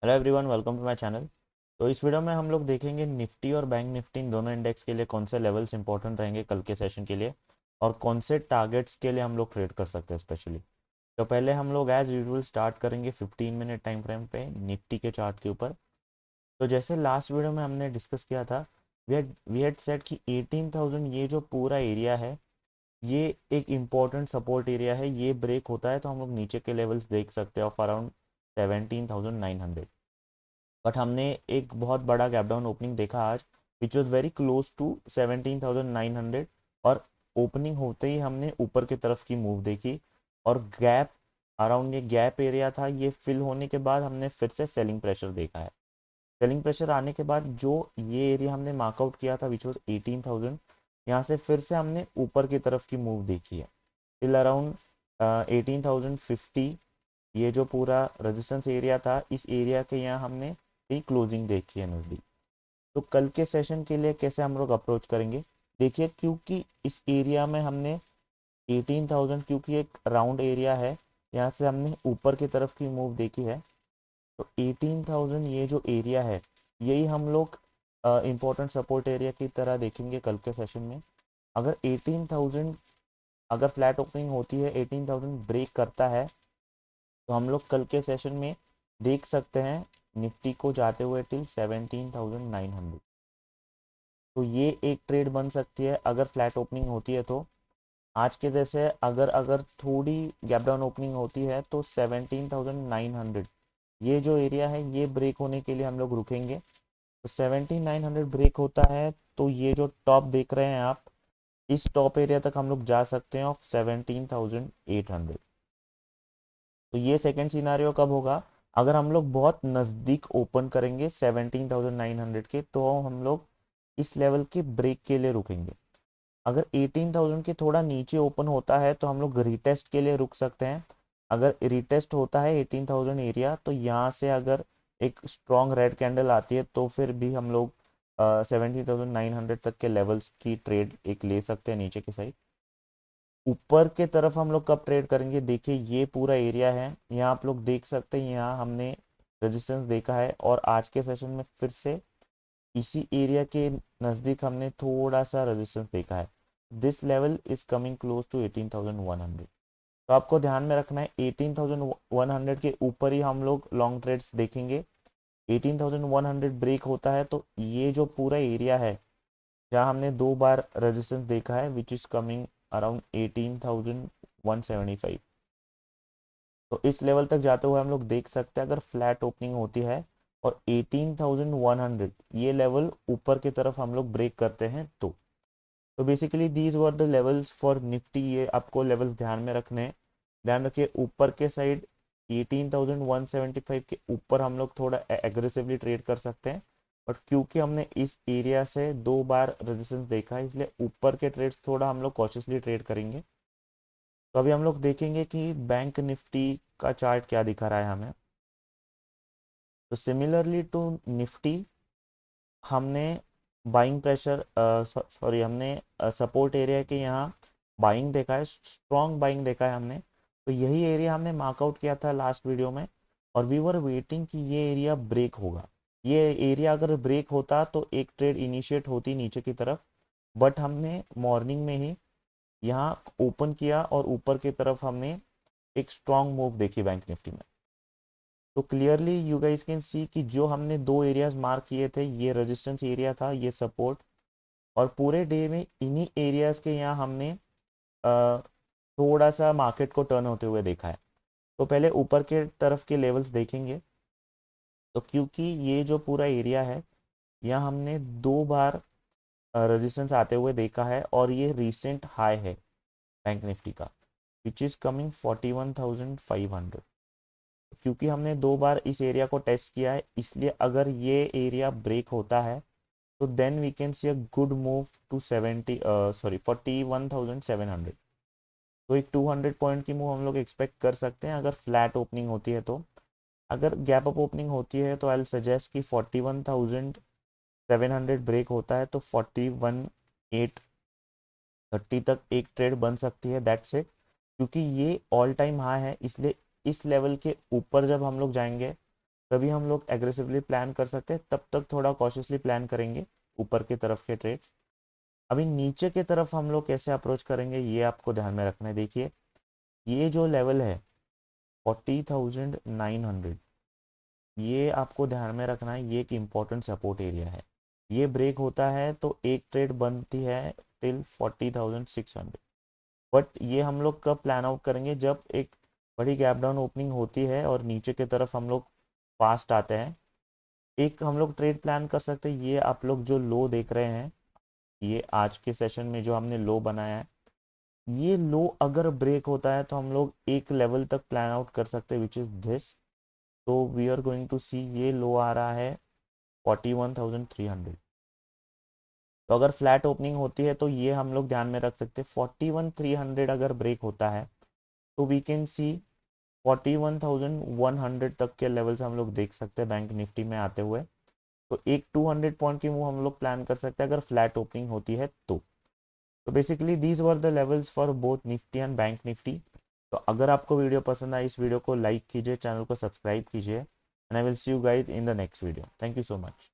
Hello everyone, welcome to my channel. तो इस video में हम लोग देखेंगे निफ्टी और बैंक निफ्टी इन दोनों इंडेक्स के लिए कौन से लेवल्स इंपॉर्टेंट रहेंगे कल के सेशन के लिए और कौन से टारगेट्स के लिए हम लोग ट्रेड कर सकते हैं स्पेशली। तो पहले हम लोग एज यूजुअल स्टार्ट करेंगे 15 मिनट टाइम फ्रेम पे निफ्टी के चार्ट के ऊपर। तो जैसे लास्ट वीडियो में हमने डिस्कस किया था, वी हैड सेट कि 18,000 ये जो पूरा एरिया है, ये एक इम्पॉर्टेंट सपोर्ट एरिया है। ये ब्रेक होता है तो हम लोग नीचे के लेवल्स देख सकते हैं ऑफ अराउंड 17,900। बट हमने एक बहुत बड़ा गैप डाउन ओपनिंग देखा आज, which was very close to 17,900। और ओपनिंग होते ही हमने ऊपर की तरफ की मूव देखी और गैप अराउंड ये गैप एरिया था। ये फिल होने के बाद हमने फिर से सेलिंग प्रेशर देखा है। सेलिंग प्रेशर आने के बाद जो ये एरिया हमने मार्कआउट किया था विच वॉज 18,000, यहाँ से फिर से हमने ऊपर की तरफ की मूव देखी है टिल अराउंड 18,050। ये जो पूरा रेजिस्टेंस एरिया था, इस एरिया के यहाँ हमने एक क्लोजिंग देखी है नज़दीक। तो कल के सेशन के लिए कैसे हम लोग अप्रोच करेंगे, देखिए, क्योंकि इस एरिया में हमने 18,000, क्योंकि एक राउंड एरिया है, यहाँ से हमने ऊपर की तरफ की मूव देखी है। तो 18,000 ये जो एरिया है, यही हम लोग इम्पोर्टेंट सपोर्ट एरिया की तरह देखेंगे कल के सेशन में। अगर 18,000, अगर फ्लैट ओपनिंग होती है, 18,000 ब्रेक करता है, तो हम लोग कल के सेशन में देख सकते हैं निफ्टी को जाते हुए टिल 17,900। तो ये एक ट्रेड बन सकती है अगर फ्लैट ओपनिंग होती है। तो आज के जैसे अगर अगर थोड़ी गैप डाउन ओपनिंग होती है तो 17,900 ये जो एरिया है, ये ब्रेक होने के लिए हम लोग रुकेंगे। तो 17,900 ब्रेक होता है तो ये जो टॉप देख रहे हैं आप, इस टॉप एरिया तक हम लोग जा सकते हैं ऑफ 17,800। तो ये सेकंड सिनारियो कब होगा, अगर हम लोग बहुत नज़दीक ओपन करेंगे 17,900 के, तो हम लोग इस लेवल के ब्रेक के लिए रुकेंगे। अगर 18,000 के थोड़ा नीचे ओपन होता है तो हम लोग रिटेस्ट के लिए रुक सकते हैं। अगर रिटेस्ट होता है 18,000 एरिया, तो यहाँ से अगर एक स्ट्रॉन्ग रेड कैंडल आती है तो फिर भी हम लोग 17,900 तक के लेवल्स की ट्रेड एक ले सकते हैं नीचे की साइड। ऊपर के तरफ हम लोग कब ट्रेड करेंगे, देखिए, ये पूरा एरिया है, यहाँ आप लोग देख सकते हैं, यहाँ हमने रेजिस्टेंस देखा है और आज के सेशन में फिर से इसी एरिया के नज़दीक हमने थोड़ा सा रेजिस्टेंस देखा है। This level is coming close to 18,100। तो आपको ध्यान में रखना है 18,100 के ऊपर ही हम लोग लॉन्ग ट्रेड्स देखेंगे। 18,100 ब्रेक होता है तो ये जो पूरा एरिया है, जहाँ हमने दो बार रेजिस्टेंस देखा है, विच इज कमिंग अराउंड 18,175। तो इस लेवल तक जाते हुए हम लोग देख सकते हैं अगर फ्लैट ओपनिंग होती है और 18,100 ये लेवल ऊपर की तरफ हम लोग ब्रेक करते हैं तो basically these were the levels for Nifty. ये आपको लेवल्स ध्यान में रखने हैं। ध्यान रखिए, ऊपर के साइड 18,175 के ऊपर हम लोग थोड़ा एग्रेसिवली ट्रेड कर सकते हैं। बट क्योंकि हमने इस एरिया से दो बार रेजिस्टेंस देखा है, इसलिए ऊपर के ट्रेड्स थोड़ा हम लोग कॉशियसली ट्रेड करेंगे। तो अभी हम लोग देखेंगे कि बैंक निफ्टी का चार्ट क्या दिखा रहा है हमें। तो सिमिलरली टू निफ्टी, हमने बाइंग प्रेशर, सॉरी, हमने सपोर्ट एरिया के यहाँ बाइंग देखा है, स्ट्रॉन्ग बाइंग देखा है हमने। तो यही एरिया हमने मार्कआउट किया था लास्ट वीडियो में और वी वर वेटिंग कि ये एरिया ब्रेक होगा। ये एरिया अगर ब्रेक होता तो एक ट्रेड इनिशिएट होती नीचे की तरफ। बट हमने मॉर्निंग में ही यहाँ ओपन किया और ऊपर की तरफ हमने एक स्ट्रॉन्ग मूव देखी बैंक निफ्टी में। तो clearly you guys can see कि जो हमने दो एरियाज मार्क किए थे, ये रेजिस्टेंस एरिया था, ये सपोर्ट, और पूरे डे में इन्हीं एरियाज के यहाँ हमने अ, थोड़ा सा मार्केट को टर्न होते हुए देखा है। तो पहले ऊपर के तरफ के लेवल्स देखेंगे। तो क्योंकि ये जो पूरा एरिया है, यहाँ हमने दो बार रेजिस्टेंस आते हुए देखा है और ये रिसेंट हाई है बैंक निफ्टी का, विच इज़ कमिंग 41,500। क्योंकि हमने दो बार इस एरिया को टेस्ट किया है, इसलिए अगर ये एरिया ब्रेक होता है तो then we can see a good move to 41,700। तो एक 200 पॉइंट की मूव हम लोग एक्सपेक्ट कर सकते हैं अगर फ्लैट ओपनिंग होती है। तो अगर गैप अप ओपनिंग होती है तो आई विल सजेस्ट कि 41,700 ब्रेक होता है तो 41,830 तक एक ट्रेड बन सकती है, दैट्स इट। क्योंकि ये ऑल टाइम हाई है, इसलिए इस लेवल के ऊपर जब हम लोग जाएंगे तभी हम लोग एग्रेसिवली प्लान कर सकते हैं, तब तक थोड़ा कॉशियसली प्लान करेंगे ऊपर की तरफ के ट्रेड्स। अभी नीचे की तरफ हम लोग कैसे अप्रोच करेंगे ये आपको ध्यान में रखना है। देखिए ये जो लेवल है 40,900, ये आपको ध्यान में रखना है, ये एक इम्पोर्टेंट सपोर्ट एरिया है। ये ब्रेक होता है तो एक ट्रेड बनती है टिल 40,600, बट ये हम लोग कब प्लान आउट करेंगे, जब एक बड़ी गैप डाउन ओपनिंग होती है और नीचे की तरफ हम लोग फास्ट आते हैं। एक हम लोग ट्रेड प्लान कर सकते हैं, ये आप लोग जो लो देख रहे हैं, ये आज के सेशन में जो हमने लो बनाया है, ये लो अगर ब्रेक होता है तो हम लोग एक लेवल तक प्लान आउट कर सकते हैं, विच इज़ दिस। तो वी आर गोइंग टू सी ये लो आ रहा है 41,300। तो अगर फ्लैट ओपनिंग होती है तो ये हम लोग ध्यान में रख सकते हैं, 41,300 अगर ब्रेक होता है तो वी कैन सी 41,100 तक के लेवल्स हम लोग देख सकते हैं बैंक निफ्टी में आते हुए। तो एक 200 पॉइंट की मूव हम लोग प्लान कर सकते हैं अगर फ्लैट ओपनिंग होती है तो basically these were the levels for both Nifty and bank Nifty. तो अगर आपको वीडियो पसंद आए, इस वीडियो को लाइक कीजिए, चैनल को सब्सक्राइब कीजिए, and I will see you guys in the next video. Thank you so much.